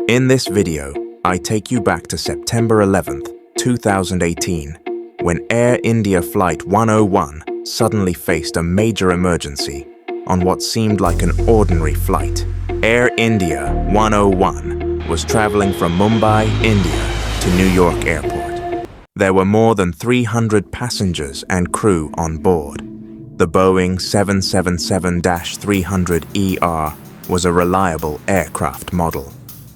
In this video, I take you back to September 11th, 2018, when Air India Flight 101 suddenly faced a major emergency on what seemed like an ordinary flight. Air India 101 was traveling from Mumbai, India to New York Airport. There were more than 300 passengers and crew on board. The Boeing 777-300ER was a reliable aircraft model.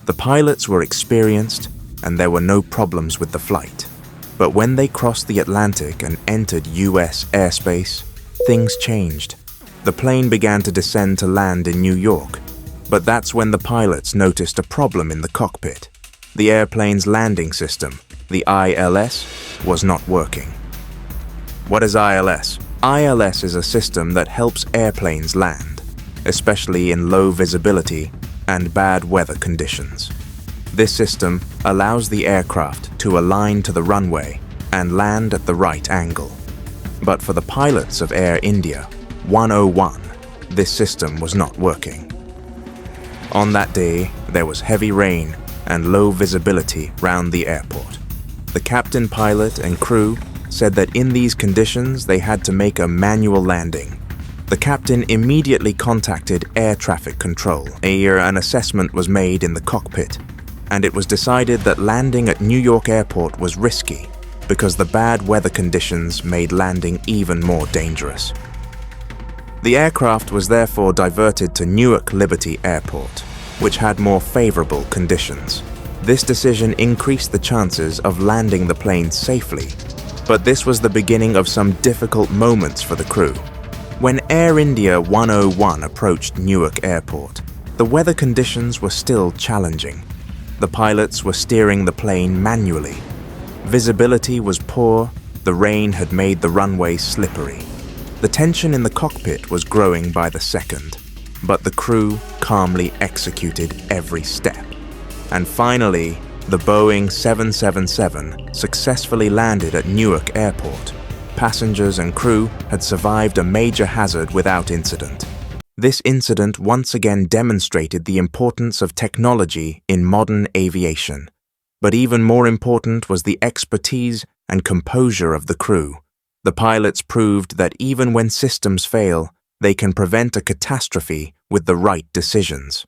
The pilots were experienced and there were no problems with the flight. But when they crossed the Atlantic and entered US airspace, things changed. The plane began to descend to land in New York, but that's when the pilots noticed a problem in the cockpit. The airplane's landing system, the ILS, was not working. What is ILS? ILS is a system that helps airplanes land, especially in low visibility and bad weather conditions. This system allows the aircraft to align to the runway and land at the right angle. But for the pilots of Air India 101, this system was not working. On that day, there was heavy rain and low visibility round the airport. The captain, pilot, and crew said that in these conditions they had to make a manual landing. The captain immediately contacted air traffic control. An assessment was made in the cockpit, and it was decided that landing at New York Airport was risky because the bad weather conditions made landing even more dangerous. The aircraft was therefore diverted to Newark Liberty Airport, which had more favorable conditions. This decision increased the chances of landing the plane safely, but this was the beginning of some difficult moments for the crew. When Air India 101 approached Newark Airport, the weather conditions were still challenging. The pilots were steering the plane manually. Visibility was poor, the rain had made the runway slippery. The tension in the cockpit was growing by the second, but the crew calmly executed every step. And finally, the Boeing 777 successfully landed at Newark Airport. Passengers and crew had survived a major hazard without incident. This incident once again demonstrated the importance of technology in modern aviation. But even more important was the expertise and composure of the crew. The pilots proved that even when systems fail, they can prevent a catastrophe with the right decisions.